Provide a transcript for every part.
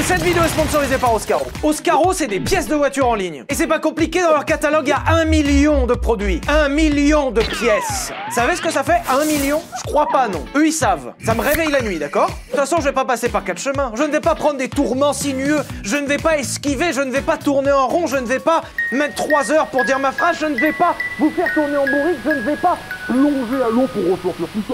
Cette vidéo est sponsorisée par Oscaro. Oscaro, c'est des pièces de voiture en ligne. Et c'est pas compliqué, dans leur catalogue, il y a 1 million de produits. 1 million de pièces. Vous savez ce que ça fait, 1 million? Je crois pas, non. Eux, ils savent. Ça me réveille la nuit, d'accord? De toute façon, je vais pas passer par 4 chemins. Je ne vais pas prendre des tourments sinueux. Je ne vais pas esquiver. Je ne vais pas tourner en rond. Je ne vais pas mettre 3 heures pour dire ma phrase. Je ne vais pas vous faire tourner en bourrique. Je ne vais pas plonger à l'eau pour ressortir tout ça.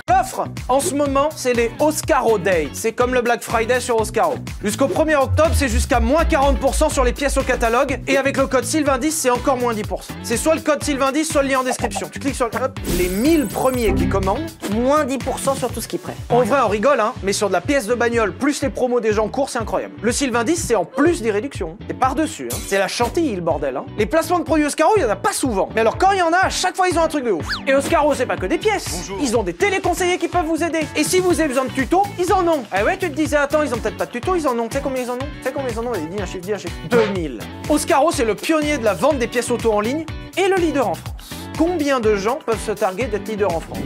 L'offre, en ce moment, c'est les Oscaro Day. C'est comme le Black Friday sur Oscaro. Jusqu'au 1er octobre, c'est jusqu'à moins 40% sur les pièces au catalogue. Et avec le code Sylvain10, c'est encore moins 10%. C'est soit le code Sylvain10, soit le lien en description. Tu cliques sur le... Hop. Les 1000 premiers qui commandent, moins 10% sur tout ce qui est prêt. En vrai, on rigole, hein, mais sur de la pièce de bagnole, plus les promos des gens en cours, c'est incroyable. Le Sylvain10, c'est en plus des réductions. C'est par-dessus, hein. C'est la chantilly, le bordel, hein. Les placements de produits Oscaro, il y en a pas souvent. Mais alors, quand il y en a, à chaque fois, ils ont un truc de ouf. Et Oscaro, c'est pas que des pièces. Bonjour. Ils ont des téléconseillers qui peuvent vous aider. Et si vous avez besoin de tutos, ils en ont. Ah ouais, tu te disais, attends, ils ont peut-être pas de tutos, ils en ont. Tu sais combien ils en ont? Tu sais combien ils en ont? Allez, dis un chiffre. 2000. Oscaro, c'est le pionnier de la vente des pièces auto en ligne et le leader en France. Combien de gens peuvent se targuer d'être leader en France?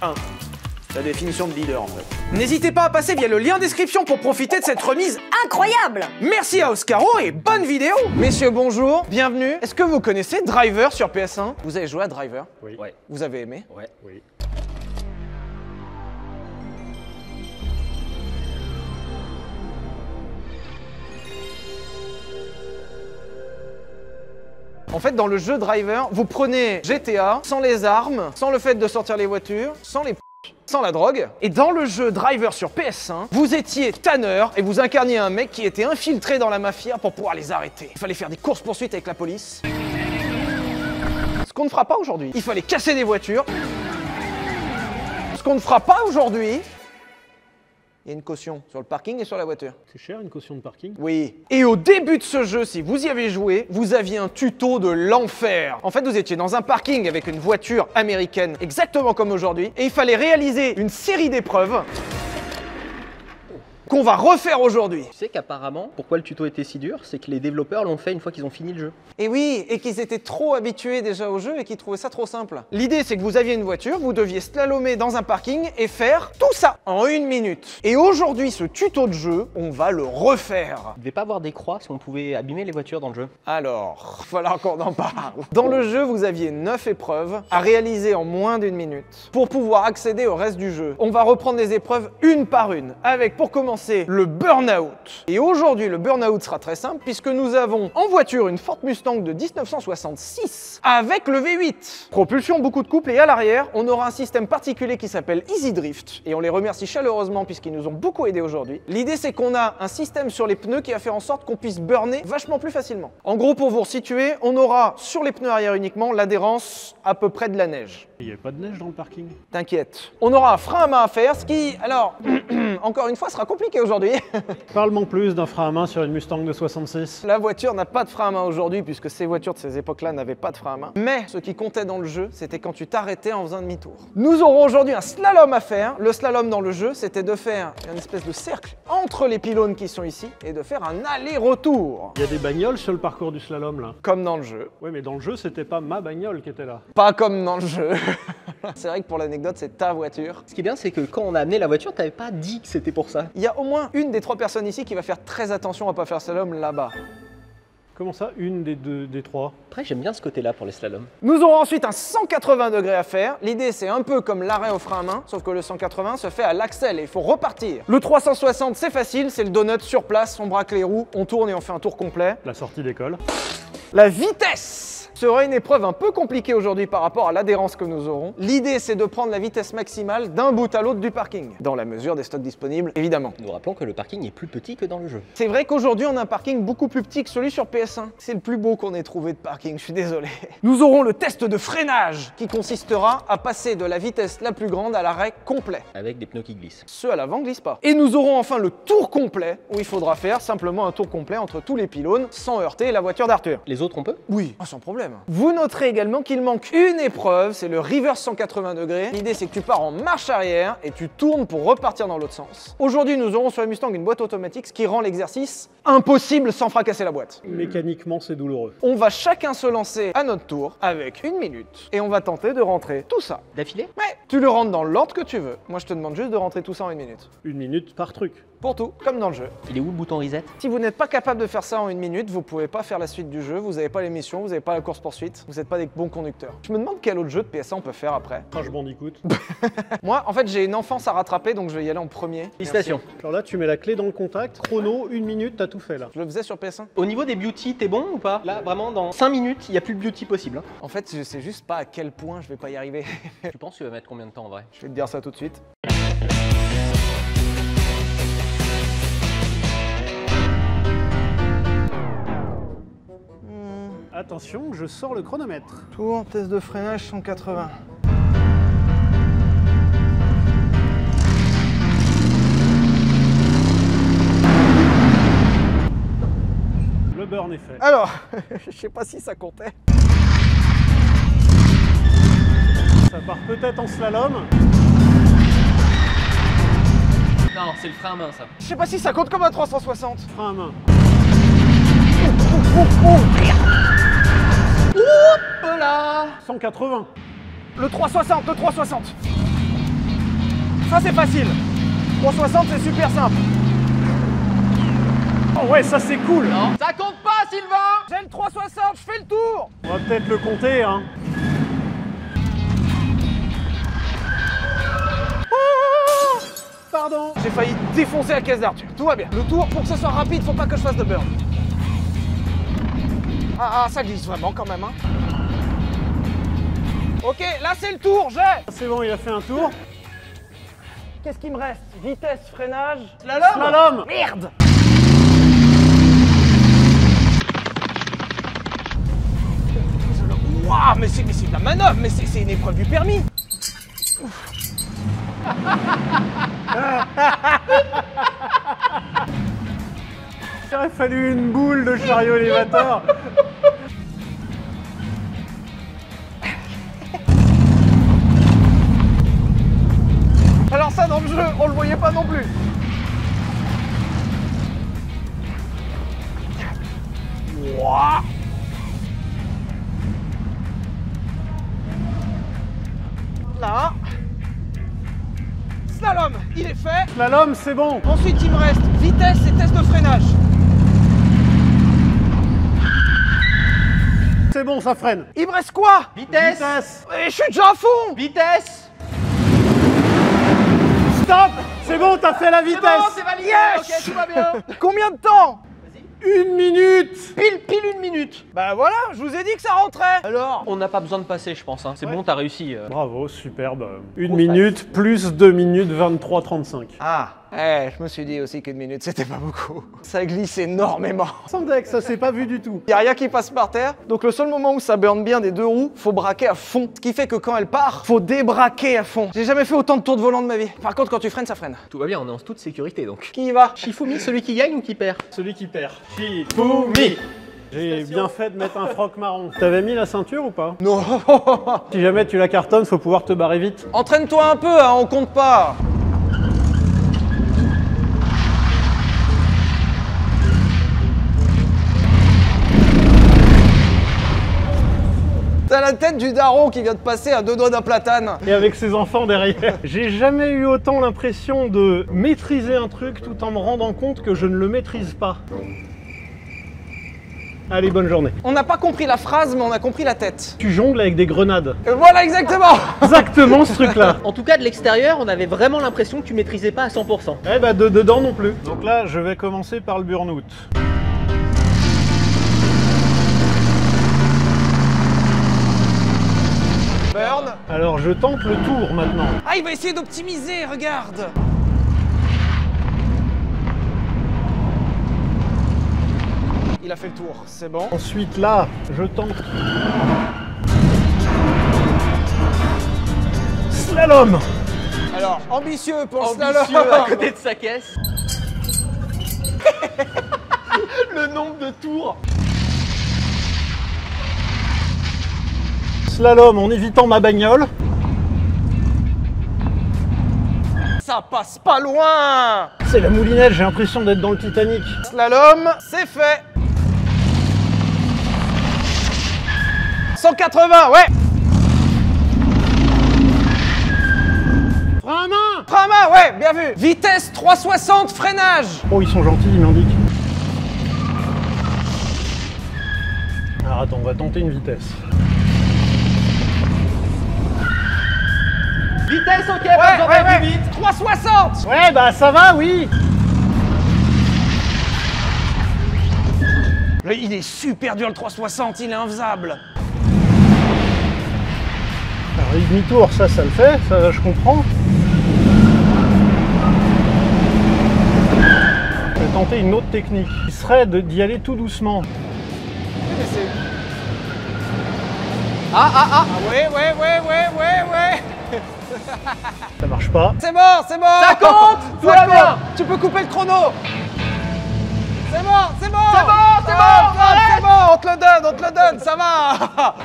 1. La définition de leader, en fait. N'hésitez pas à passer via le lien en description pour profiter de cette remise incroyable. Merci à Oscaro et bonne vidéo. Messieurs, bonjour, bienvenue. Est-ce que vous connaissez Driver sur PS1? Vous avez joué à Driver? Oui. Ouais. Vous avez aimé? Ouais. Oui. En fait, dans le jeu Driver, vous prenez GTA sans les armes, sans le fait de sortir les voitures, sans les sans la drogue. Et dans le jeu Driver sur PS1, vous étiez Tanner et vous incarniez un mec qui était infiltré dans la mafia pour pouvoir les arrêter. Il fallait faire des courses-poursuites avec la police. Ce qu'on ne fera pas aujourd'hui. Il fallait casser des voitures. Ce qu'on ne fera pas aujourd'hui. Il y a une caution sur le parking et sur la voiture. C'est cher une caution de parking? Oui. Et au début de ce jeu, si vous y avez joué, vous aviez un tuto de l'enfer. En fait, vous étiez dans un parking avec une voiture américaine, exactement comme aujourd'hui, et il fallait réaliser une série d'épreuves qu'on va refaire aujourd'hui. Tu sais qu'apparemment, pourquoi le tuto était si dur, c'est que les développeurs l'ont fait une fois qu'ils ont fini le jeu. Et oui, et qu'ils étaient trop habitués déjà au jeu et qu'ils trouvaient ça trop simple. L'idée, c'est que vous aviez une voiture, vous deviez slalomer dans un parking et faire tout ça en 1 minute. Et aujourd'hui, ce tuto de jeu, on va le refaire. Il devait pas avoir des croix si on pouvait abîmer les voitures dans le jeu. Alors, il va falloir qu'on en parle. Dans le jeu, vous aviez 9 épreuves à réaliser en moins d'1 minute pour pouvoir accéder au reste du jeu. On va reprendre les épreuves une par une, avec pour commencer le burn-out. Et aujourd'hui, le burn-out sera très simple puisque nous avons en voiture une Ford Mustang de 1966 avec le V8. Propulsion, beaucoup de couple et à l'arrière, on aura un système particulier qui s'appelle Easy Drift et on les remercie chaleureusement puisqu'ils nous ont beaucoup aidés aujourd'hui. L'idée, c'est qu'on a un système sur les pneus qui va faire en sorte qu'on puisse burner vachement plus facilement. En gros, pour vous resituer, on aura sur les pneus arrière uniquement l'adhérence à peu près de la neige. Il n'y avait pas de neige dans le parking? T'inquiète. On aura un frein à main à faire, ce qui, alors, encore une fois, sera compliqué aujourd'hui. Parle-moi plus d'un frein à main sur une Mustang de 66. La voiture n'a pas de frein à main aujourd'hui, puisque ces voitures de ces époques-là n'avaient pas de frein à main. Mais ce qui comptait dans le jeu, c'était quand tu t'arrêtais en faisant demi-tour. Nous aurons aujourd'hui un slalom à faire. Le slalom dans le jeu, c'était de faire une espèce de cercle entre les pylônes qui sont ici et de faire un aller-retour. Il y a des bagnoles sur le parcours du slalom là. Comme dans le jeu. Ouais, mais dans le jeu, c'était pas ma bagnole qui était là. Pas comme dans le jeu. C'est vrai que pour l'anecdote, c'est ta voiture. Ce qui est bien, c'est que quand on a amené la voiture, t'avais pas dit que c'était pour ça. Il y a au moins une des 3 personnes ici qui va faire très attention à pas faire slalom là-bas. Comment ça, une des 3? Après, j'aime bien ce côté-là pour les slaloms. Nous aurons ensuite un 180 degrés à faire. L'idée, c'est un peu comme l'arrêt au frein à main, sauf que le 180 se fait à l'axel et il faut repartir. Le 360, c'est facile, c'est le donut sur place, on braque les roues, on tourne et on fait un tour complet. La sortie d'école. La vitesse sera une épreuve un peu compliquée aujourd'hui par rapport à l'adhérence que nous aurons. L'idée, c'est de prendre la vitesse maximale d'un bout à l'autre du parking, dans la mesure des stocks disponibles, évidemment. Nous rappelons que le parking est plus petit que dans le jeu. C'est vrai qu'aujourd'hui, on a un parking beaucoup plus petit que celui sur PS1. C'est le plus beau qu'on ait trouvé de parking, je suis désolé. Nous aurons le test de freinage, qui consistera à passer de la vitesse la plus grande à l'arrêt complet. Avec des pneus qui glissent. Ceux à l'avant glissent pas. Et nous aurons enfin le tour complet, où il faudra faire simplement un tour complet entre tous les pylônes, sans heurter la voiture d'Arthur. Les autres, on peut? Oui, sans problème. problème. Vous noterez également qu'il manque une épreuve, c'est le reverse 180 degrés. L'idée c'est que tu pars en marche arrière et tu tournes pour repartir dans l'autre sens. Aujourd'hui, nous aurons sur la Mustang une boîte automatique, ce qui rend l'exercice impossible sans fracasser la boîte. Mécaniquement, c'est douloureux. On va chacun se lancer à notre tour avec 1 minute et on va tenter de rentrer tout ça. D'affilée? Ouais, tu le rentres dans l'ordre que tu veux. Moi, je te demande juste de rentrer tout ça en 1 minute. 1 minute par truc. Pour tout, comme dans le jeu. Il est où le bouton reset? Si vous n'êtes pas capable de faire ça en 1 minute, vous pouvez pas faire la suite du jeu, vous n'avez pas l'émission, vous n'avez pas la course-poursuite, vous n'êtes pas des bons conducteurs. Je me demande quel autre jeu de PSA on peut faire après. Crash Bandicoot. Moi, en fait, j'ai une enfance à rattraper, donc je vais y aller en premier. Félicitations. Alors là, tu mets la clé dans le contact, chrono, 1 minute, t'as tout fait là. Je le faisais sur PS1. Au niveau des beauty, t'es bon ou pas? Là, vraiment, dans 5 minutes, il n'y a plus de beauty possible. Hein. En fait, je sais juste pas à quel point je vais pas y arriver. Tu penses que tu vas mettre combien de temps en vrai? Je vais te dire ça tout de suite. Attention, je sors le chronomètre. Tour, test de freinage 180. Le burn est fait. Alors, je sais pas si ça comptait. Ça part peut-être en slalom. Non, c'est le frein à main ça. Je sais pas si ça compte comme un 360. Frein à main. Voilà. 180. Le 360, le 360. Ça c'est facile. 360 c'est super simple. Oh ouais, ça c'est cool. Non, ça compte pas, Sylvain. J'ai le 360, je fais le tour. On va peut-être le compter, hein. Pardon. J'ai failli défoncer la caisse d'Arthur. Tout va bien. Le tour, pour que ce soit rapide, faut pas que je fasse de burn. Ah, ça glisse vraiment quand même, hein. Ok, là c'est le tour, j'ai. C'est bon, il a fait un tour. Qu'est-ce qui me reste? Vitesse, freinage, Slalom. merde. Waouh, mais c'est de la manœuvre, mais c'est une épreuve du permis. Il aurait fallu une boule de chariot élévateur. Alors ça dans le jeu, on le voyait pas non plus. Ouah. Là. Slalom, il est fait. Slalom, c'est bon. Ensuite, il me reste vitesse et test de freinage. C'est bon, ça freine. Il me reste quoi? Vitesse. Vitesse. Et je suis déjà à fond. Vitesse. Stop. C'est bon, t'as fait la C'est bon, vitesse. c'est validé. Yes. Ok, tout va bien. Combien de temps? 1 minute. Pile 1 minute. Bah voilà, je vous ai dit que ça rentrait. Alors, On n'a pas besoin de passer, je pense. Hein. C'est Ouais. bon, t'as réussi. Bravo, superbe. 1 minute plus 2 minutes 23-35. ah, je me suis dit aussi qu'une minute c'était pas beaucoup. Ça glisse énormément. Sans deck, ça s'est pas vu du tout. Il n'y a rien qui passe par terre, donc le seul moment où ça burn bien des deux roues, faut braquer à fond. Ce qui fait que quand elle part, faut débraquer à fond. J'ai jamais fait autant de tours de volant de ma vie. Par contre, quand tu freines, ça freine. Tout va bien, on est en toute sécurité donc. Qui y va? Shifumi, celui qui gagne ou qui perd? Celui qui perd. Shifumi. J'ai bien fait de mettre un froc marron. T'avais mis la ceinture ou pas? Non. Si jamais tu la cartonnes, faut pouvoir te barrer vite. Entraîne-toi un peu, hein, on compte pas. T'as la tête du daron qui vient de passer à 2 doigts d'un platane. Et avec ses enfants derrière. J'ai jamais eu autant l'impression de maîtriser un truc tout en me rendant compte que je ne le maîtrise pas. Allez, bonne journée. On n'a pas compris la phrase, mais on a compris la tête. Tu jongles avec des grenades. Voilà exactement. Exactement ce truc-là. En tout cas, de l'extérieur, on avait vraiment l'impression que tu maîtrisais pas à 100%. Eh bah de dedans non plus. Donc là, je vais commencer par le burn-out. Burn. Alors je tente le tour maintenant. Ah, il va essayer d'optimiser, regarde. Il a fait le tour, c'est bon. Ensuite là, je tente. Slalom. Alors, ambitieux pour le Ambitieux slalom. à côté de sa caisse. Le nombre de tours. slalom en évitant ma bagnole. Ça passe pas loin. C'est la moulinette, j'ai l'impression d'être dans le Titanic. Slalom, c'est fait. 180, ouais. Frein à main. Frein à main, ouais, bien vu. Vitesse 360, freinage. Oh, ils sont gentils, ils m'indiquent. Alors attends, on va tenter une vitesse. Vitesse, ok, Ouais, pas besoin ouais, d'aller ouais. plus vite. 360. Ouais, bah ça va, oui. Il est super dur le 360, il est infaisable. Alors les demi-tours, ça le fait, ça je comprends. Je vais tenter une autre technique, qui serait d'y aller tout doucement. Mais c'est... Ah, ouais. Ça marche pas. C'est bon, c'est bon. Ça compte. Tout va bien. Tu peux couper le chrono. C'est bon, c'est bon. C'est bon, c'est bon, arrête. C'est bon, on te le donne, ça va.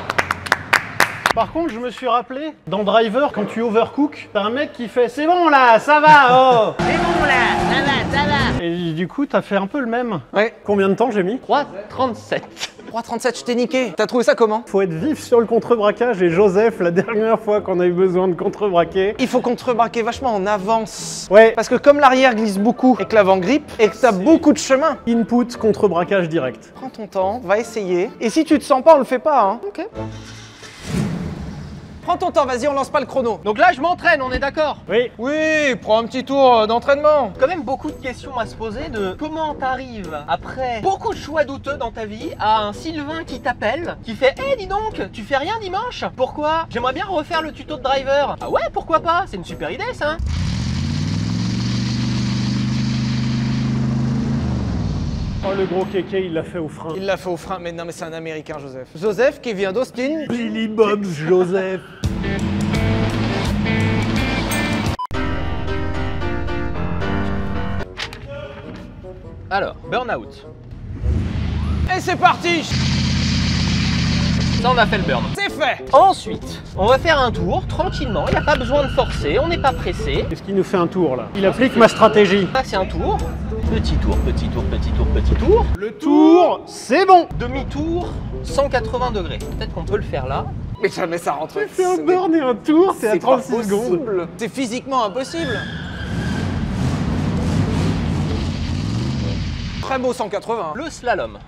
Par contre, je me suis rappelé, dans Driver, quand tu overcook, t'as un mec qui fait « C'est bon là, ça va, oh !» C'est bon là, ça va. Et du coup, t'as fait un peu le même. Ouais. Combien de temps j'ai mis? 3,37. 3,37, je t'ai niqué. T'as trouvé ça comment? Faut être vif sur le contrebraquage et Joseph, la dernière fois qu'on a eu besoin de contrebraquer. Il faut contrebraquer vachement en avance. Ouais, Parce que comme l'arrière glisse beaucoup et que l'avant grippe et que t'as beaucoup de chemin, input, contrebraquage direct. prends ton temps, va essayer. Et si tu te sens pas, on le fait pas. Hein. Ok. Prends ton temps, vas-y, on lance pas le chrono. Donc là, je m'entraîne, on est d'accord? Oui, Oui, prends un petit tour d'entraînement. Quand même beaucoup de questions à se poser de comment t'arrives, après beaucoup de choix douteux dans ta vie, à un Sylvain qui t'appelle, qui fait « Eh, dis donc, tu fais rien dimanche? Pourquoi? J'aimerais bien refaire le tuto de driver. » Ah ouais, pourquoi pas? C'est une super idée, ça. oh le gros kéké, il l'a fait au frein. Il l'a fait au frein, mais non, mais c'est un Américain, Joseph. Joseph qui vient d'Austin. Billy Bob's Joseph. Alors, burn-out. Et c'est parti. Ça, on a fait le burn. C'est fait. Ensuite, on va faire un tour tranquillement, il n'y a pas besoin de forcer, on n'est pas pressé. Qu'est-ce qu'il nous fait un tour là? Il applique ma stratégie. Là, c'est un tour. Petit tour, petit tour, petit tour, petit tour. Le tour, c'est bon. Demi-tour, 180 degrés. Peut-être qu'on peut le faire là. Mais jamais ça rentre. C'est un burn et un tour, c'est à pas 36 secondes. possible. C'est physiquement impossible. Très beau 180. Le slalom.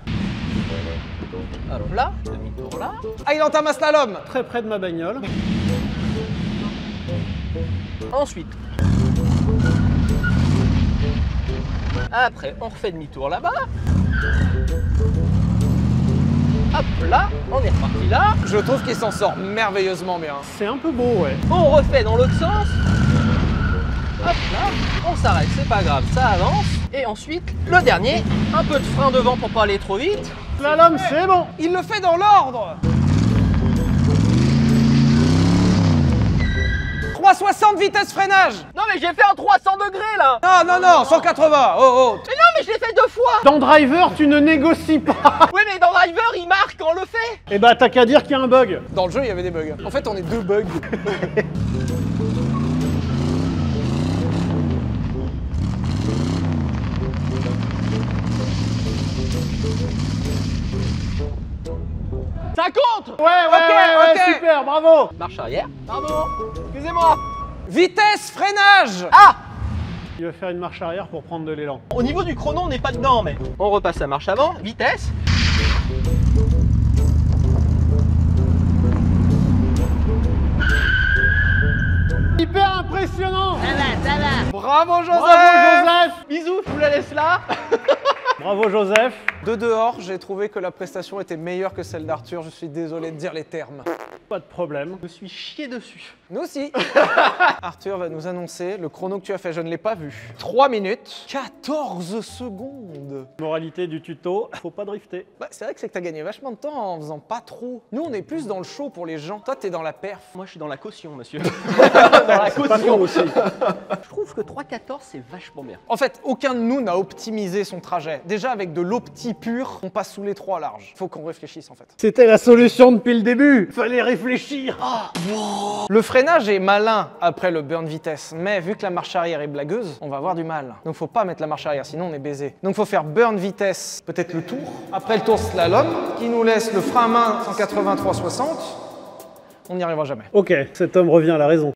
Hop là, demi-tour là. Ah, il entame un slalom. Très près de ma bagnole. Ensuite. Après, on refait demi-tour là-bas. Hop là, on est reparti là. Je trouve qu'il s'en sort merveilleusement bien. C'est un peu beau, ouais. On refait dans l'autre sens. Hop là, on s'arrête, c'est pas grave, ça avance. Et ensuite, le dernier, un peu de frein devant pour pas aller trop vite. Slalom, c'est bon. Il le fait dans l'ordre. 360 vitesse freinage. Non mais j'ai fait un 300 degrés là. Non, 180. Oh. Mais non mais je l'ai fait 2 fois. Dans Driver, tu ne négocies pas. Oui mais dans Driver, il marque quand on le fait. Eh bah, t'as qu'à dire qu'il y a un bug. Dans le jeu, il y avait des bugs. En fait, on est deux bugs. Ça compte. Ok. super, bravo. Marche arrière. Pardon. Excusez-moi. Vitesse freinage. Ah. Il va faire une marche arrière pour prendre de l'élan. Au niveau du chrono, on n'est pas dedans mais. On repasse la marche avant. Vitesse. Hyper impressionnant. Ça va. Bravo, Joseph. Bravo Joseph. Bisous, je vous la laisse là. Bravo Joseph. De dehors, j'ai trouvé que la prestation était meilleure que celle d'Arthur. Je suis désolé de dire les termes. Pas de problème. Je me suis chié dessus. Nous aussi. Arthur va nous annoncer le chrono que tu as fait. Je ne l'ai pas vu. 3 minutes 14 secondes. Moralité du tuto, faut pas drifter. Bah, c'est vrai que c'est que t'as gagné vachement de temps en faisant pas trop. Nous, on est plus dans le show pour les gens. Toi, t'es dans la perf. Moi, je suis dans la caution, monsieur. Dans la C'est pas con aussi. Je trouve que 3,14 c'est vachement bien. En fait, aucun de nous n'a optimisé son trajet. Déjà, avec de l'opti aussi pur, on passe sous les 3 larges. Faut qu'on réfléchisse en fait. C'était la solution depuis le début. Fallait réfléchir. Le freinage est malin après le burn vitesse, mais vu que la marche arrière est blagueuse, on va avoir du mal. Donc faut pas mettre la marche arrière, sinon on est baisé. Donc faut faire burn vitesse, peut-être le tour. Après le tour slalom, qui nous laisse le frein à main 183-60. On n'y arrivera jamais. Ok, cet homme revient à la raison.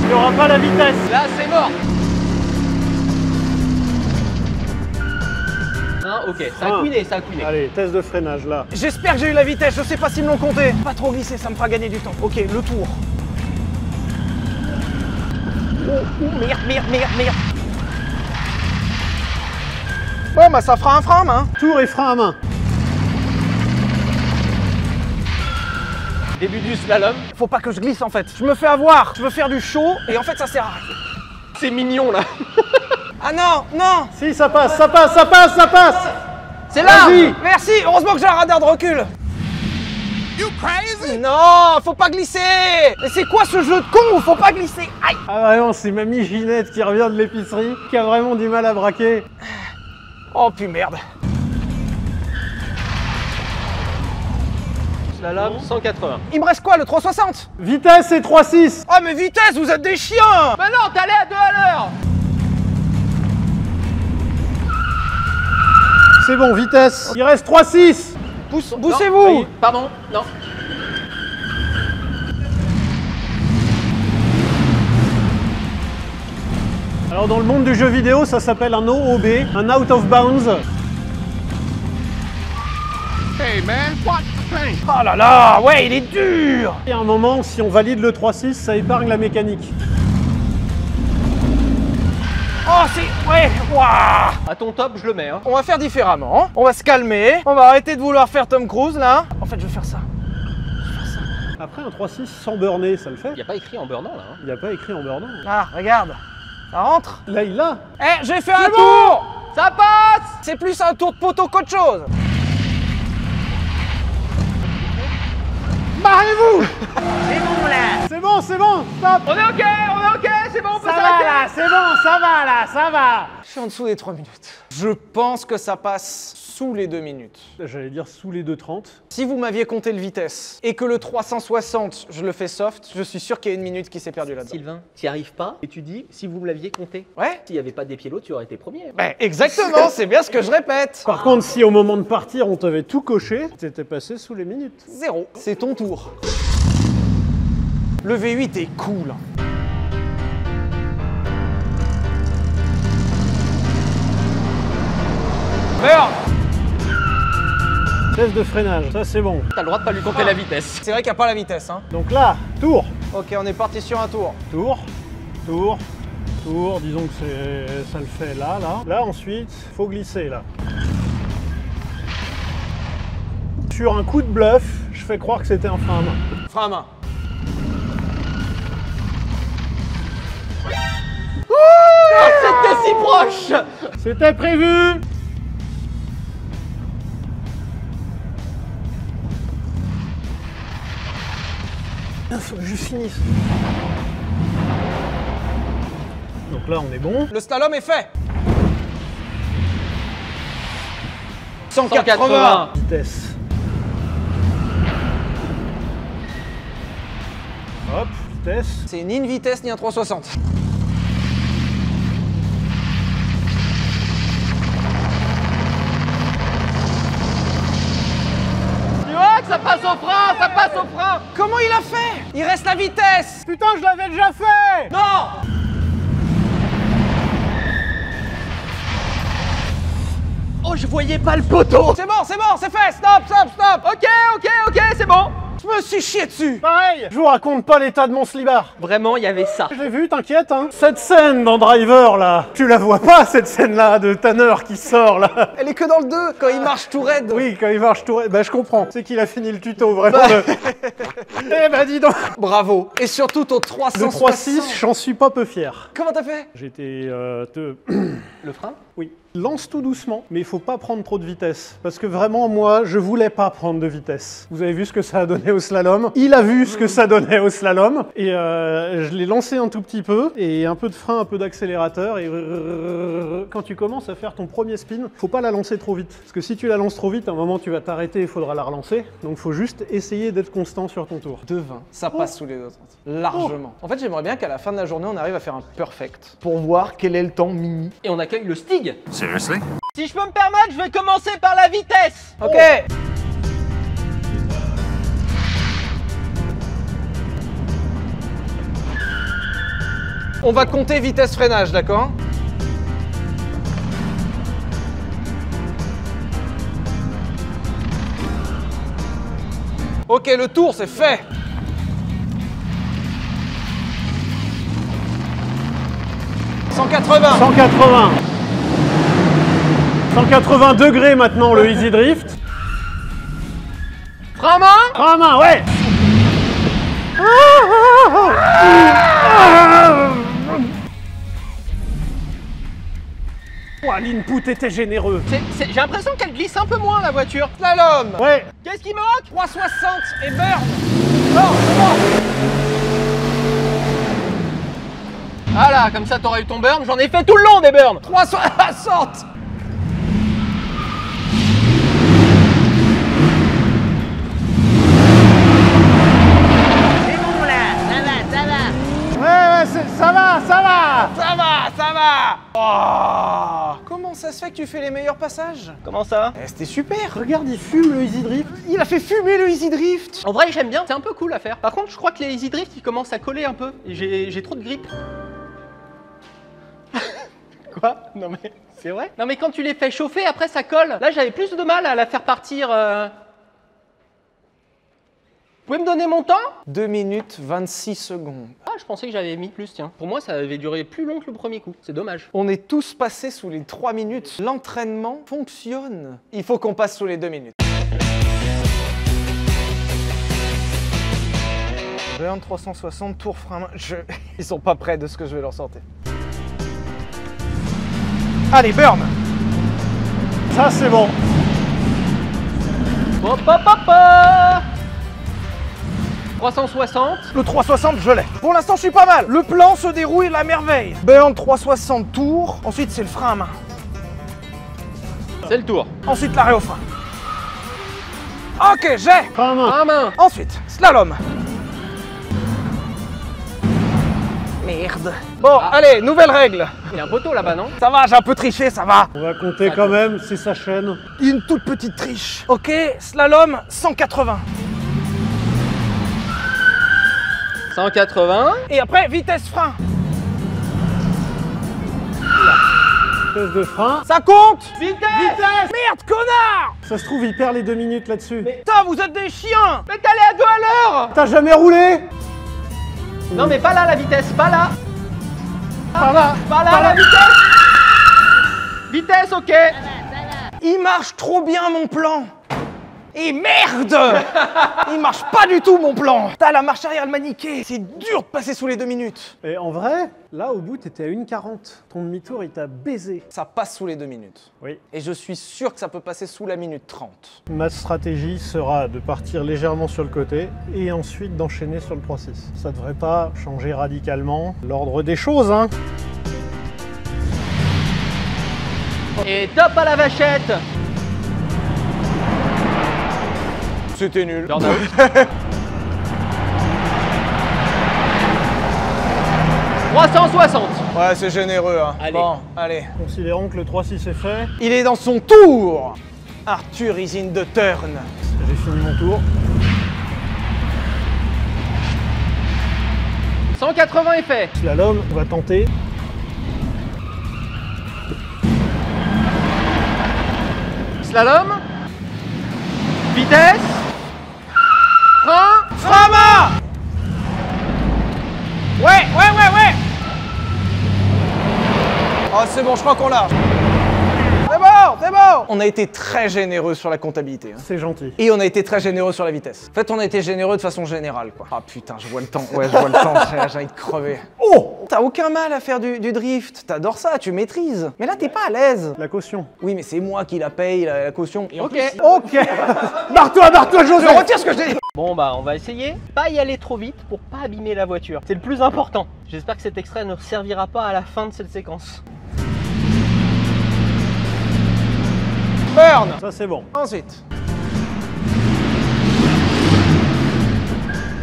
Il n'y aura pas la vitesse. Là, c'est mort. Hein, ok, ça a couiné, ça a couiné. Allez, test de freinage là. J'espère que j'ai eu la vitesse, je sais pas s'ils me l'ont compté. Pas trop glisser, ça me fera gagner du temps. Ok, le tour. Merde. Bon, bah ça fera un frein à main. Tour et frein à main. Début du slalom. Faut pas que je glisse en fait. Je me fais avoir. Je veux faire du chaud et en fait ça sert à rien. C'est mignon là. Ah non. Si, ça passe. C'est là. Vas-y. Merci, heureusement que j'ai un radar de recul. You crazy? Non, faut pas glisser. Mais c'est quoi ce jeu de con où faut pas glisser? Aïe. Ah vraiment, c'est mamie Ginette qui revient de l'épicerie, qui a vraiment du mal à braquer. Oh puis merde. Slalom 180. Il me reste quoi, le 360? Vitesse et 3,6. Oh mais vitesse, vous êtes des chiens. Bah non, t'allais à 2 à l'heure. C'est bon, vitesse. Il reste 3,6. Poussez-vous. Non, pardon, non. Alors dans le monde du jeu vidéo, ça s'appelle un OOB, un out of bounds. Oh là là, ouais, il est dur. Et à un moment, si on valide le 3,6, ça épargne la mécanique. Oh c'est... Ouais, waouh. À ton top, je le mets. Hein. On va faire différemment. On va se calmer. On va arrêter de vouloir faire Tom Cruise là. En fait, je vais faire ça. Après un 3,6 sans burner, ça le fait. Il n'y a pas écrit en burnant là. Hein. Il n'y a pas écrit en burnant. Ah, regarde. Ça rentre. Là, il l'a. Eh, j'ai fait un tour. Ça passe. C'est plus un tour de poteau qu'autre chose. Barrez-vous. C'est bon là. C'est bon, stop. On est ok, c'est bon, on peut Ça va s'arrêter. là, c'est bon, ça va là, ça va. Je suis en dessous des 3 minutes. Je pense que ça passe sous les 2 minutes. J'allais dire sous les 2,30. Si vous m'aviez compté le vitesse et que le 360, je le fais soft, je suis sûr qu'il y a 1 minute qui s'est perdue là-dedans. Sylvain, t'y arrives pas et tu dis si vous me l'aviez compté. Ouais. S'il n'y avait pas des pieds tu aurais été premier. Ben, exactement, c'est bien ce que je répète. Par contre, si au moment de partir, on t'avait tout coché, t'étais passé sous les minutes. 0. C'est ton tour. Le V8 est cool. Merde. Test de freinage, ça c'est bon. T'as le droit de pas lui compter la vitesse. C'est vrai qu'il n'y a pas la vitesse, hein. Donc là, tour, Ok, on est parti sur un tour. tour, disons que ça le fait là. Là ensuite, faut glisser là. Sur un coup de bluff, je fais croire que c'était un frein à main. Frein à main. C'était si proche. C'était prévu. Il faut que je finisse. Donc là, on est bon. Le slalom est fait. 180. Vitesse. Hop, vitesse. C'est ni une vitesse ni un 360. Tu vois que ça passe au frein, ça passe au frein. Comment il a fait? Il reste la vitesse. Putain, je l'avais déjà fait. Non. Oh, je voyais pas le poteau. C'est bon, c'est fait. Stop. Ok, c'est bon. Je me suis chié dessus. Pareil, je vous raconte pas l'état de mon slibard. Vraiment, il y avait ça. Je l'ai vu, t'inquiète, hein. Cette scène dans Driver, là, tu la vois pas, cette scène-là, de Tanner qui sort, là. Elle est que dans le 2, quand il marche tout raide. Oui, quand il marche tout... Bah, je comprends. C'est qu'il a fini le tuto, vraiment. Eh bah, dis donc. Bravo. Et surtout au Le 360. 3-6, j'en suis pas peu fier. Comment t'as fait? J'étais... Le frein? Oui. Lance tout doucement, mais il faut pas prendre trop de vitesse. Parce que vraiment, moi, je voulais pas prendre de vitesse. Vous avez vu ce que ça a donné au slalom. Il a vu ce que ça donnait au slalom. Et je l'ai lancé un tout petit peu. Et un peu de frein, un peu d'accélérateur. Et quand tu commences à faire ton premier spin, faut pas la lancer trop vite. Parce que si tu la lances trop vite, à un moment, tu vas t'arrêter et il faudra la relancer. Donc, il faut juste essayer d'être constant sur ton tour. 2,20. Ça passe sous les 2,30. Largement. En fait, j'aimerais bien qu'à la fin de la journée, on arrive à faire un perfect. Pour voir quel est le temps mini. Et on accueille le Stig. Seriously? Si je peux me permettre, je vais commencer par la vitesse. Ok. On va compter vitesse freinage, d'accord? Ok, le tour, c'est fait. « 180. 180. 180 degrés maintenant le Easy Drift. Frein à main. Frein à main, ouais. Ouah, l'input était généreux. J'ai l'impression qu'elle glisse un peu moins la voiture. Slalom. Ouais. Qu'est-ce qui manque? 360 et burn. Non, c'est bon. Voilà, comme ça t'auras eu ton burn. J'en ai fait tout le long des burns. 360. C'est bon là, ça va. Ouais, ça va, ça va. Ça va, ça va. Oh. Comment ça se fait que tu fais les meilleurs passages? Comment ça? Eh, c'était super. Regarde, il fume le Easy Drift. Il a fait fumer le Easy Drift. En vrai, j'aime bien. C'est un peu cool à faire. Par contre, je crois que les Easy Drift, ils commencent à coller un peu. Et j'ai trop de grippe. Quoi? Non mais c'est vrai? Non mais quand tu les fais chauffer, après ça colle. Là, j'avais plus de mal à la faire partir. Vous pouvez me donner mon temps? 2 minutes 26 secondes. Ah, je pensais que j'avais mis plus, tiens. Pour moi, ça avait duré plus long que le premier coup. C'est dommage. On est tous passés sous les 3 minutes. L'entraînement fonctionne. Il faut qu'on passe sous les 2 minutes. Burn 360, tour frein main. Ils sont pas prêts de ce que je vais leur sortir. Allez, burn. Ça, c'est bon. Hop, hop, hop, hop. 360. Le 360, je l'ai. Pour l'instant, je suis pas mal. Le plan se déroule à la merveille. Burn 360 tours. Ensuite, c'est le frein à main. C'est le tour. Ensuite, l'arrêt au frein. Ok, j'ai. Frein à main. À main. Ensuite, slalom. Merde. Bon, allez, nouvelle règle. Il y a un poteau là-bas, non? Ça va, j'ai un peu triché, ça va. On va compter quand même, c'est sa chaîne. Une toute petite triche. Ok, slalom 180. 180. Et après, vitesse frein. Vitesse de frein. Ça compte. Vitesse. Merde, connard. Ça se trouve, il perd les 2 minutes là-dessus. Putain, vous êtes des chiens. Mais t'allais à 2 à l'heure. T'as jamais roulé? Non mais pas là la vitesse, pas là. Par là. Pas là la vitesse. Vitesse, ok. Il marche trop bien, mon plan. Et merde. Il marche pas du tout, mon plan. T'as la marche arrière, le maniqué. C'est dur de passer sous les 2 minutes. Et en vrai, là au bout, t'étais à 1,40. Ton demi-tour, il t'a baisé. Ça passe sous les 2 minutes. Oui. Et je suis sûr que ça peut passer sous la minute 30. Ma stratégie sera de partir légèrement sur le côté et ensuite d'enchaîner sur le 3-6. Ça devrait pas changer radicalement l'ordre des choses, hein. Et top à la vachette. C'était nul. Burn out. 360. Ouais, c'est généreux, hein. Allez. Bon, allez. Considérons que le 3-6 est fait. Il est dans son tour. Arthur is in the turn. J'ai fini mon tour. 180 est fait. Slalom, on va tenter. Slalom. Vitesse. Frein. Frein à main. Ouais. Oh, c'est bon, je crois qu'on l'a. C'est bon. On a été très généreux sur la comptabilité. Hein. C'est gentil. Et on a été très généreux sur la vitesse. En fait, on a été généreux de façon générale, quoi. Ah putain, je vois le temps. Ouais, je vois le temps, j'ai envie de crever. Oh T'as aucun mal à faire du drift. T'adores ça, tu maîtrises. Mais là, t'es pas à l'aise. La caution. Oui, mais c'est moi qui la paye, la caution. Et en Ok. plus- Ok. Barre-toi, José. Je retire ce que je t'ai dit. Bon bah on va essayer. Pas y aller trop vite pour pas abîmer la voiture. C'est le plus important. J'espère que cet extrait ne servira pas à la fin de cette séquence. Burn. Ça, c'est bon. Ensuite.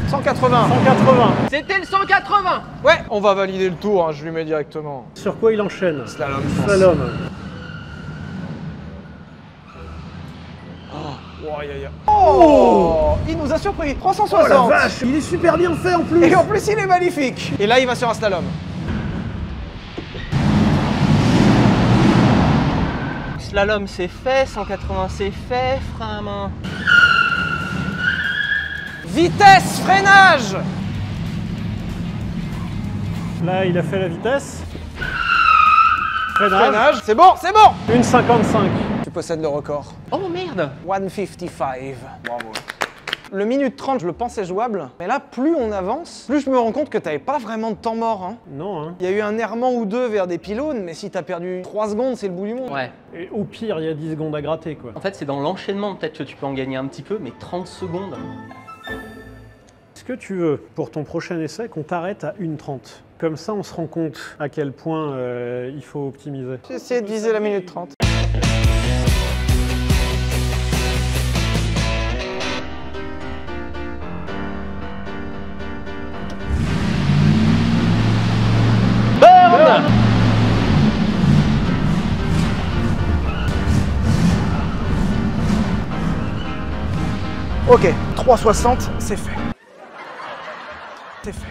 180. 180. C'était le 180. Ouais, on va valider le tour, hein, je lui mets directement. Sur quoi il enchaîne? Slalom. Slalom. Oh, il nous a surpris. 360. Il est super bien fait en plus. Et en plus, il est magnifique. Et là, il va sur un slalom. Slalom c'est fait, 180 c'est fait, frein à main. Vitesse, freinage. Là, il a fait la vitesse. Freinage. Freinage, c'est bon, c'est bon. 1,55. Tu possèdes le record. Oh merde. 1,55. Bravo. Le minute 30, je le pensais jouable. Mais là, plus on avance, plus je me rends compte que t'avais pas vraiment de temps mort. Hein. Non, hein. Il y a eu un errement ou deux vers des pylônes, mais si t'as perdu 3 secondes, c'est le bout du monde. Ouais. Et au pire, il y a 10 secondes à gratter, quoi. En fait c'est dans l'enchaînement peut-être que tu peux en gagner un petit peu, mais 30 secondes. Est-ce que tu veux, pour ton prochain essai, qu'on t'arrête à 1,30? Comme ça, on se rend compte à quel point il faut optimiser. J'ai essayé de viser la minute 30. Burn. Ok, 3,60, c'est fait. C'est fait.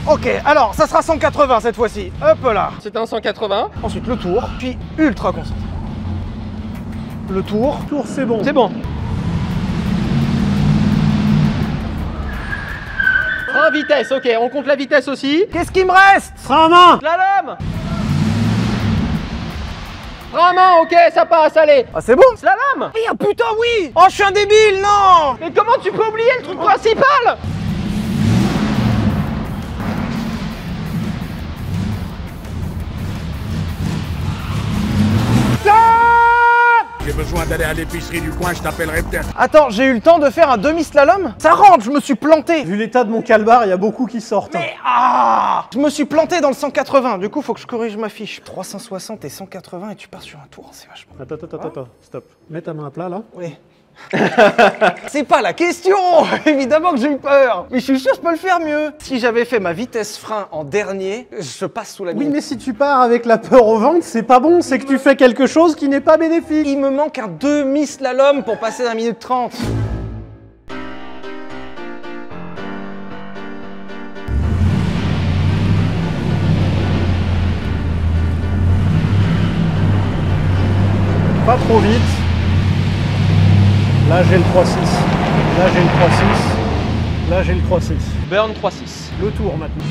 Ok, alors, ça sera 180 cette fois-ci. Hop là. C'était un 180. Ensuite, le tour, puis ultra concentré. Le tour. Tour, c'est bon. C'est bon. Frein vitesse, ok, on compte la vitesse aussi. Qu'est-ce qui me reste? Frein à main. Slalom. Frein à main, ok, ça passe, allez. Ah, c'est bon. Slalom. Eh, ah, putain, oui. Oh, je suis un débile, non. Mais comment tu peux oublier le truc principal? J'ai besoin d'aller à l'épicerie du coin, je t'appellerai peut-être. Attends, j'ai eu le temps de faire un demi-slalom? Ça rentre, je me suis planté. Vu l'état de mon calbar, il y a beaucoup qui sortent. Mais ah, je me suis planté dans le 180, du coup faut que je corrige ma fiche. 360 et 180 et tu pars sur un tour, c'est vachement... Attends, stop. Mets ta main à plat, là. Oui. C'est pas la question. Évidemment que j'ai eu peur. Mais je suis sûr que je peux le faire mieux. Si j'avais fait ma vitesse frein en dernier, je passe sous la Oui, minute. mais si tu pars avec la peur au ventre, c'est pas bon, c'est que tu fais quelque chose qui n'est pas bénéfique. Il me manque un demi-slalom pour passer d'un minute 30. Pas trop vite. Là, j'ai le 3-6. Là, j'ai le 3-6. Là, j'ai le 3-6. Burn 3-6. Le tour maintenant.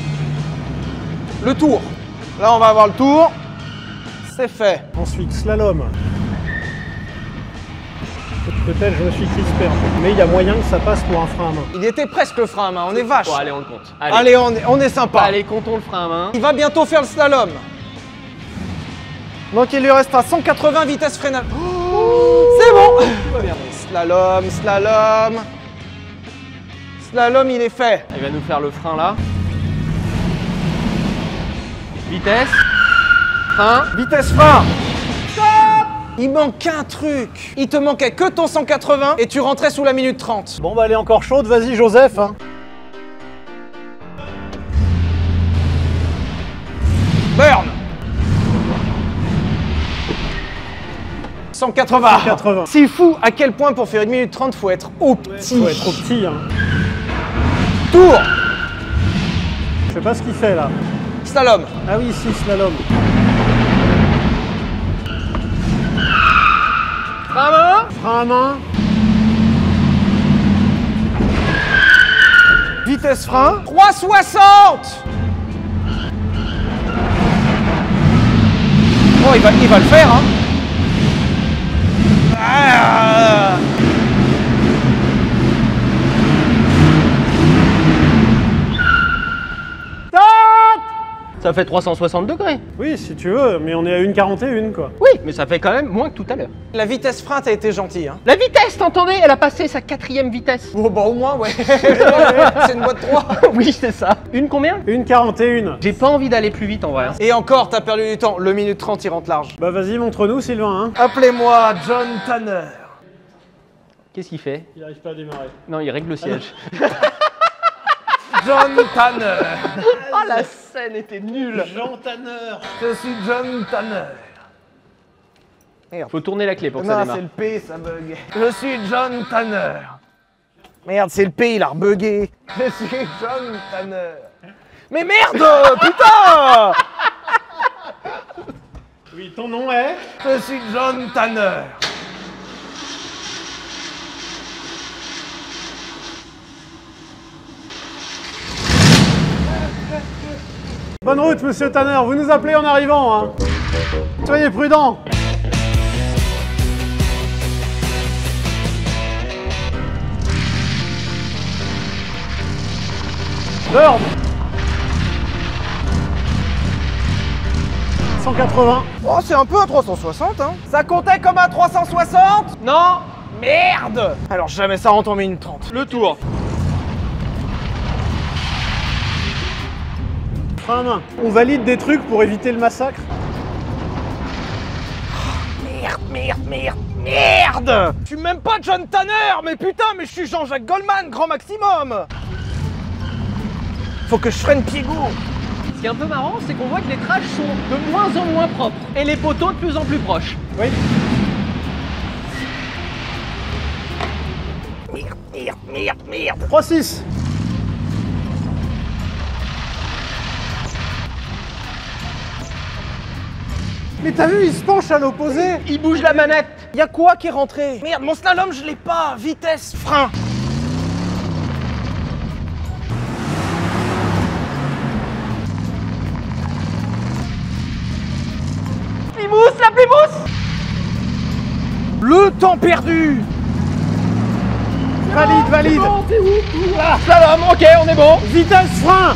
Le tour. Là, on va avoir le tour. C'est fait. Ensuite, slalom. Peut-être je me suis crispé un peu. Mais il y a moyen que ça passe pour un frein à main. Il était presque le frein à main, on est vache. Bon, allez, on le compte. Allez, on est sympa. Allez, comptons le frein à main. Il va bientôt faire le slalom. Donc il lui restera 180 vitesse freinage. C'est bon. Slalom, slalom. Slalom, il est fait. Il va nous faire le frein là. Vitesse. Frein. Vitesse frein. Stop. Il manque un truc. Il te manquait que ton 180 et tu rentrais sous la minute 30. Bon, bah, elle est encore chaude. Vas-y, Joseph. Hein. Burn. 180. 180. C'est fou à quel point pour faire 1 minute 30, faut être au petit. Faut être trop petit. Hein. Tour. Je sais pas ce qu'il fait là. Slalom. Ah oui, si, slalom. Frein à main. Frein à main. Vitesse frein. 360. Oh, il va le faire, hein. Ah. Ça fait 360 degrés. Oui, si tu veux, mais on est à 1,41 quoi. Oui, mais ça fait quand même moins que tout à l'heure. La vitesse frein, t'as été gentil, hein. La vitesse, t'entendais? Elle a passé sa 4e vitesse. Oh, bah au moins, ouais. C'est une boîte 3. Oui, c'est ça. Une combien? 1,41. J'ai pas envie d'aller plus vite en vrai. Hein. Et encore, t'as perdu du temps. Le minute 30, il rentre large. Bah vas-y, montre-nous Sylvain, hein. Appelez-moi John Tanner. Qu'est-ce qu'il fait? Il arrive pas à démarrer. Non, il règle le siège. John Tanner. Oh, la scène était nulle. Jean Tanner. Je suis John Tanner. Merde. Faut tourner la clé pour que ça Non, démarre. c'est le P, ça bug. Je suis John Tanner. Merde, c'est le P, il a rebugué. Je suis John Tanner. Mais merde, putain. Oui, ton nom est? Je suis John Tanner. Bonne route, monsieur Tanner, vous nous appelez en arrivant, hein. Soyez prudent. Bird. 180. Oh, c'est un peu un 360, hein. Ça comptait comme un 360? Non. Merde. Alors jamais ça rentre en minute 30. Le tour. Frein à main. On valide des trucs pour éviter le massacre. Merde. Je suis même pas John Tanner, mais putain, mais je suis Jean-Jacques Goldman, grand maximum. Faut que je freine Piégou. Ce qui est un peu marrant, c'est qu'on voit que les trashs sont de moins en moins propres et les poteaux de plus en plus proches. Oui. Merde. 3-6. Mais t'as vu, il se penche à l'opposé. Il bouge la manette. Y a quoi qui est rentré? Merde, mon slalom, je l'ai pas. Vitesse, frein. Plymouth, la Plymouth. Le temps perdu. Valide. C'est où? Ah, slalom, ok, on est bon. Vitesse, frein.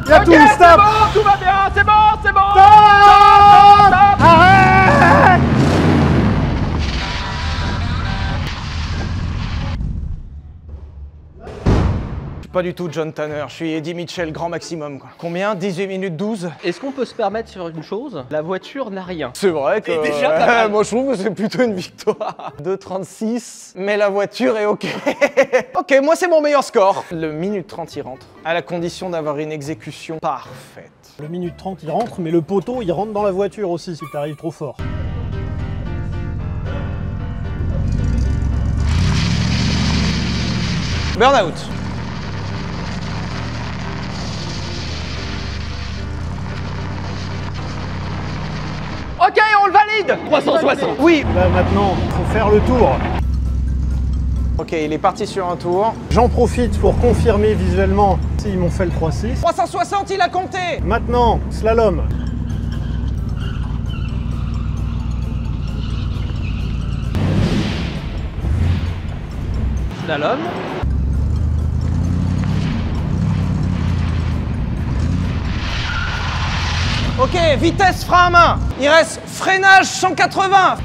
Il y a Ok, tout, c'est stop. bon, tout va bien, c'est bon. Stop. Arrête. Je suis pas du tout John Tanner, je suis Eddie Mitchell, grand maximum, quoi. Combien? 18 minutes 12? Est-ce qu'on peut se permettre sur une chose? La voiture n'a rien. C'est vrai que... déjà pas mal. moi je trouve que c'est plutôt une victoire. 2,36, mais la voiture est ok. Ok, moi c'est mon meilleur score. Le minute 30 il rentre, à la condition d'avoir une exécution parfaite. Le minute 30, il rentre, mais le poteau, il rentre dans la voiture aussi si t'arrives trop fort. Burnout. Ok, on le valide. 360. Oui. Là maintenant, faut faire le tour. Ok, il est parti sur un tour. J'en profite pour confirmer visuellement s'ils m'ont fait le 3-6. 360, il a compté. Maintenant, slalom. Slalom. Ok, vitesse, frein à main. Il reste freinage 180.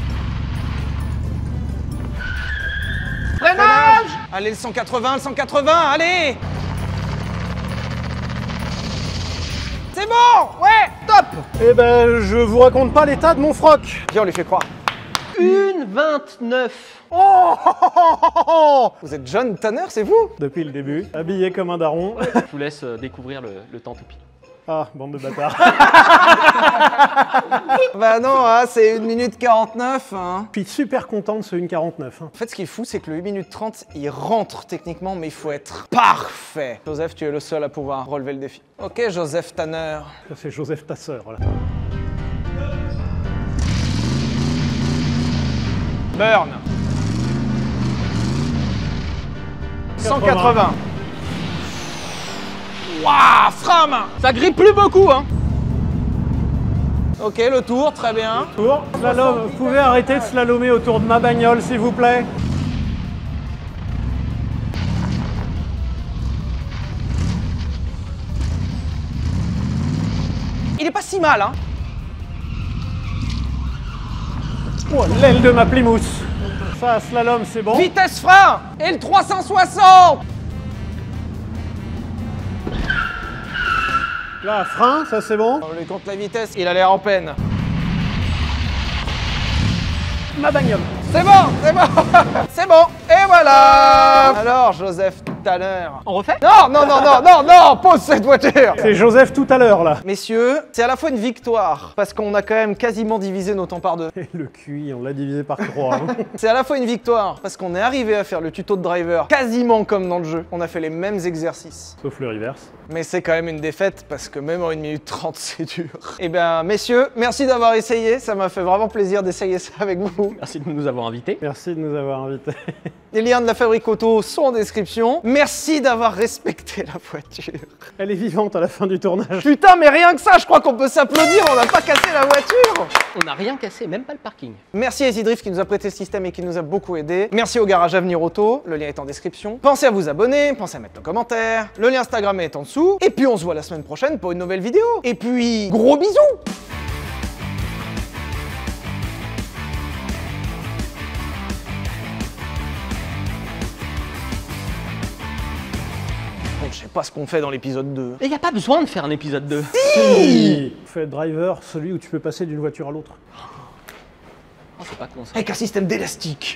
Freinage. Allez, le 180, allez. C'est bon. Ouais, top. Eh ben, je vous raconte pas l'état de mon froc. Viens, on lui fait croire. 1,29. Oh, vous êtes John Tanner, c'est vous? Depuis le début, habillé comme un daron. Je vous laisse découvrir le temps toupie. Ah, bande de bâtards. Bah non, hein, c'est 1 minute 49. Hein. Je suis super content de ce 1,49. Hein. En fait, ce qui est fou, c'est que le 1 minute 30, il rentre techniquement, mais il faut être parfait. Joseph, tu es le seul à pouvoir relever le défi. Ok, Joseph Tanner. Ça, c'est Joseph ta sœur, là. Burn. 180. Waouh, frein à main. Ça grippe plus beaucoup, hein. Ok, le tour, très bien. Tour. Slalom, vous pouvez arrêter de slalomer autour de ma bagnole, s'il vous plaît. Il est pas si mal, hein. Oh, l'aile de ma Plymouth. Ça, slalom, c'est bon. Vitesse frein et le 360. Là, frein, ça c'est bon. On lui compte la vitesse, il a l'air en peine. Ma bagnole. C'est bon, c'est bon, c'est bon, et voilà. Alors, Joseph, tout à l'heure. On refait? Non, non, non, non, non, non, pose cette voiture. C'est Joseph tout à l'heure, là. Messieurs, c'est à la fois une victoire, parce qu'on a quand même quasiment divisé nos temps par deux. Et le QI, on l'a divisé par 3. C'est à la fois une victoire, parce qu'on est arrivé à faire le tuto de driver quasiment comme dans le jeu. On a fait les mêmes exercices. Sauf le reverse. Mais c'est quand même une défaite, parce que même en 1 minute 30, c'est dur. Eh bien, messieurs, merci d'avoir essayé. Ça m'a fait vraiment plaisir d'essayer ça avec vous. Merci de nous avoir invités. Merci de nous avoir invités. Les liens de la fabrique auto sont en description. Merci d'avoir respecté la voiture. Elle est vivante à la fin du tournage. Putain, mais rien que ça, je crois qu'on peut s'applaudir, on n'a pas cassé la voiture. On n'a rien cassé, même pas le parking. Merci à Easy Drift qui nous a prêté ce système et qui nous a beaucoup aidé. Merci au garage Avenir Auto, le lien est en description. Pensez à vous abonner, pensez à mettre le commentaire. Le lien Instagram est en dessous. Et puis on se voit la semaine prochaine pour une nouvelle vidéo. Et puis, gros bisous. Bon, je sais pas ce qu'on fait dans l'épisode 2. Et y a pas besoin de faire un épisode 2. Fais driver, celui où tu peux passer d'une voiture à l'autre. Oh, c'est pas con ça. Avec un système d'élastique.